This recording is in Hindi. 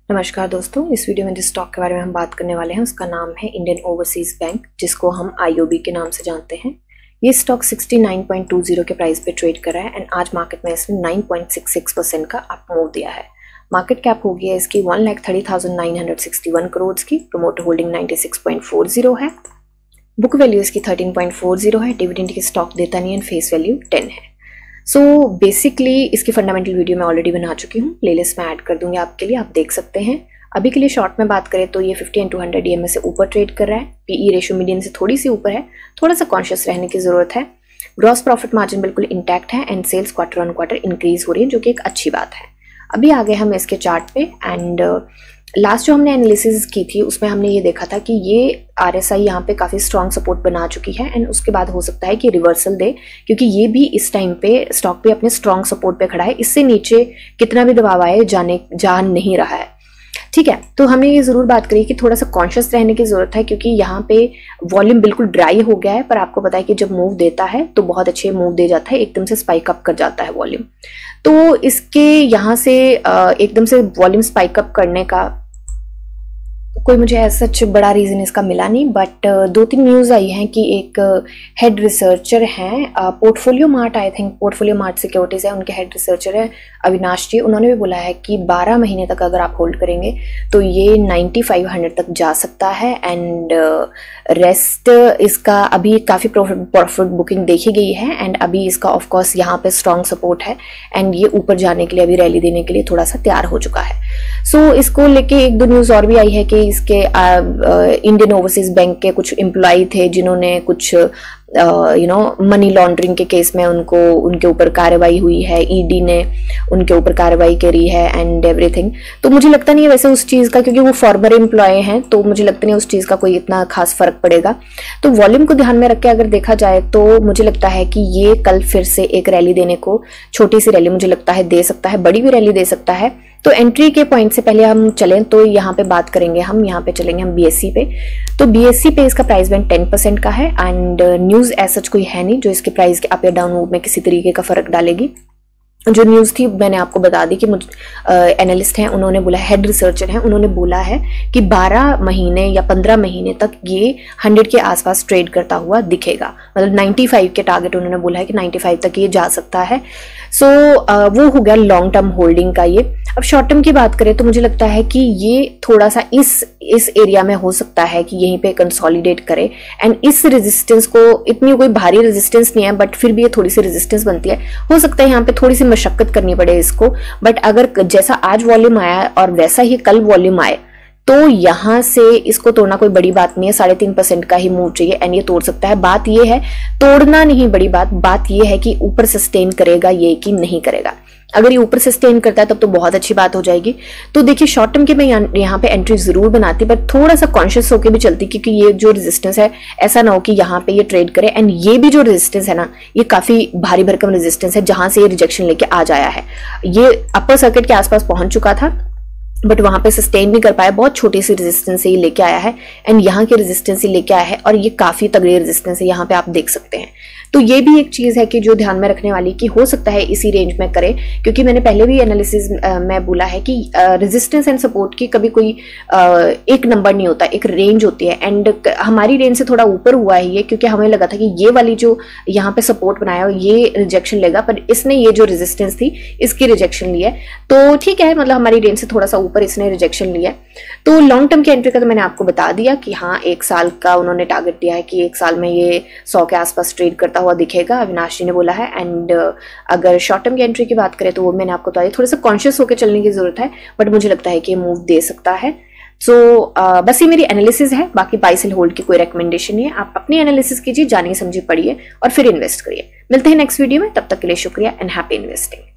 नमस्कार दोस्तों, इस वीडियो में जिस स्टॉक के बारे में हम बात करने वाले हैं उसका नाम है इंडियन ओवरसीज बैंक, जिसको हम IOB के नाम से जानते हैं। ये स्टॉक 69.20 के प्राइस पे ट्रेड कर रहा है एंड आज मार्केट में इसने 9.66% का अप मूव दिया है। मार्केट कैप हो गई है इसकी 1,30,961 करोड़ की। प्रमोटर होल्डिंग 96.40 है। बुक वैल्यू इसकी 13.40 है। डिविडेंड की स्टॉक देता नहीं है। फेस वैल्यू 10 है। सो बेसिकली इसकी फंडामेंटल वीडियो मैं ऑलरेडी बना चुकी हूँ, प्लेलिस्ट में ऐड कर दूंगी आपके लिए, आप देख सकते हैं। अभी के लिए शॉर्ट में बात करें तो ये 50 and 200 EMA से ऊपर ट्रेड कर रहा है। PE रेशियो मीडियन से थोड़ी सी ऊपर है, थोड़ा सा कॉन्शियस रहने की जरूरत है। ग्रॉस प्रॉफिट मार्जिन बिल्कुल इंटैक्ट है and sales quarter on quarter increase हो रही है, जो कि एक अच्छी बात है। अभी आगे हम इसके चार्ट पे एंड लास्ट जो हमने एनालिसिस की थी उसमें हमने ये देखा था कि ये RSI यहाँ पे काफ़ी स्ट्रॉन्ग सपोर्ट बना चुकी है एंड उसके बाद हो सकता है कि रिवर्सल दे, क्योंकि ये भी इस टाइम पे स्टॉक पे अपने स्ट्रॉन्ग सपोर्ट पे खड़ा है। इससे नीचे कितना भी दबाव आए जान नहीं रहा है, ठीक है। तो हमने ये जरूर बात करी कि थोड़ा सा कॉन्शियस रहने की जरूरत है, क्योंकि यहाँ पे वॉल्यूम बिल्कुल ड्राई हो गया है, पर आपको पता है कि जब मूव देता है तो बहुत अच्छे मूव दे जाता है, एकदम से स्पाइक अप कर जाता है वॉल्यूम। तो इसके यहाँ से एकदम से वॉल्यूम स्पाइक अप करने का कोई मुझे ऐसा सच बड़ा रीज़न इसका मिला नहीं, बट 2-3 न्यूज़ आई हैं कि एक हेड रिसर्चर हैं portfolio mart, I think portfolio mart securities है, उनके हेड रिसर्चर है अविनाश जी। उन्होंने भी बोला है कि 12 महीने तक अगर आप होल्ड करेंगे तो ये 9500 तक जा सकता है एंड रेस्ट इसका अभी काफ़ी प्रॉफिट बुकिंग देखी गई है एंड अभी इसका ऑफकोर्स यहाँ पे स्ट्रॉन्ग सपोर्ट है एंड ये ऊपर जाने के लिए, अभी रैली देने के लिए थोड़ा सा तैयार हो चुका है। सो इसको लेके 1-2 न्यूज़ और भी आई है कि इसके इंडियन ओवरसीज बैंक के कुछ एम्प्लॉय थे जिन्होंने कुछ मनी लॉन्ड्रिंग के केस में उनके ऊपर कार्रवाई हुई है, ED ने उनके ऊपर कार्रवाई करी है एंड एवरीथिंग। तो मुझे लगता नहीं है वैसे उस चीज़ का, क्योंकि वो फॉर्मर एम्प्लॉय हैं, तो मुझे लगता नहीं उस चीज़ का कोई इतना खास फर्क पड़ेगा। तो वॉल्यूम को ध्यान में रख के अगर देखा जाए तो मुझे लगता है कि ये कल फिर से एक रैली देने को, छोटी सी रैली मुझे लगता है दे सकता है, बड़ी भी रैली दे सकता है। तो एंट्री के पॉइंट से पहले हम चलें तो यहाँ पे बात करेंगे यहाँ पे चलेंगे हम BSE पे। तो BSE पे इसका प्राइस बैंड 10% का है एंड न्यूज़ ऐसा कोई है नहीं जो इसके प्राइस के अप या डाउन मूव में किसी तरीके का फर्क डालेगी। जो न्यूज़ थी मैंने आपको बता दी कि एनालिस्ट हैं, उन्होंने बोला, हेड रिसर्चर हैं, उन्होंने बोला है कि 12 महीने या 15 महीने तक ये 100 के आसपास ट्रेड करता हुआ दिखेगा। मतलब 95 के टारगेट उन्होंने बोला है कि 95 तक ये जा सकता है। सो वो हो गया लॉन्ग टर्म होल्डिंग का ये। अब शॉर्ट टर्म की बात करें तो मुझे लगता है कि ये थोड़ा सा इस एरिया में हो सकता है कि यहीं पे कंसोलिडेट करे एंड इस रेजिस्टेंस को, इतनी कोई भारी रेजिस्टेंस नहीं है बट फिर भी ये थोड़ी सी रेजिस्टेंस बनती है। हो सकता है यहाँ पे थोड़ी सी मशक्कत करनी पड़े इसको, बट अगर जैसा आज वॉल्यूम आया और वैसा ही कल वॉल्यूम आए तो यहाँ से इसको तोड़ना कोई बड़ी बात नहीं है। 3.5% का ही मूव चाहिए एंड ये तोड़ सकता है। बात ये है, तोड़ना नहीं बड़ी बात ये है कि ऊपर सस्टेन करेगा ये कि नहीं करेगा। अगर ये ऊपर सस्टेन करता है तब तो बहुत अच्छी बात हो जाएगी। तो देखिए शॉर्ट टर्म की मैं यहाँ पे एंट्री जरूर बनाती, बट थोड़ा सा कॉन्शियस होकर भी चलती, क्योंकि ये जो रेजिस्टेंस है ऐसा ना हो कि यहाँ पे ये ट्रेड करे एंड ये भी जो रेजिस्टेंस है ना, ये काफी भारी भरकम रेजिस्टेंस है जहां से ये रिजेक्शन लेके आ जाया है। ये अपर सर्किट के आसपास पहुंच चुका था बट वहां पे सस्टेन नहीं कर पाया, बहुत छोटी सी रेजिस्टेंस से ही लेके आया है एंड यहाँ की रेजिस्टेंस ही लेके आया है और ये काफी तगड़ी रेजिस्टेंस है, यहाँ पे आप देख सकते हैं। तो ये भी एक चीज है कि जो ध्यान में रखने वाली कि हो सकता है इसी रेंज में करे, क्योंकि मैंने पहले भी एनालिसिस में बोला है कि रेजिस्टेंस एंड सपोर्ट की कभी कोई एक नंबर नहीं होता, एक रेंज होती है एंड हमारी रेंज से थोड़ा ऊपर हुआ है ये, क्योंकि हमें लगा था कि ये वाली जो यहाँ पे सपोर्ट बनाया ये रिजेक्शन लेगा, पर इसने ये जो रेजिस्टेंस थी इसकी रिजेक्शन ली है। तो ठीक है, मतलब हमारी रेंज से थोड़ा सा ऊपर इसने रिजेक्शन लिया। तो लॉन्ग टर्म की एंट्री का तो मैंने आपको बता दिया कि हाँ 1 साल का उन्होंने टारगेट दिया है कि 1 साल में ये 100 के आसपास ट्रेड करता हुआ दिखेगा, अविनाश जी ने बोला है। एंड अगर शॉर्ट टर्म की एंट्री की बात करें तो वो मैंने आपको बता दिया, थोड़ा सा कॉन्शियस होकर चलने की जरूरत है, बट मुझे लगता है कि ये मूव दे सकता है। सो बस ये मेरी एनालिसिस है, बाकी बाय सेल होल्ड की कोई रिकमेंडेशन नहीं है। आप अपनी एनालिसिस कीजिए, जानिए समझिए, पढ़िए और फिर इन्वेस्ट करिए। मिलते हैं नेक्स्ट वीडियो में, तब तक के लिए शुक्रिया एंड हैप्पी इन्वेस्टिंग।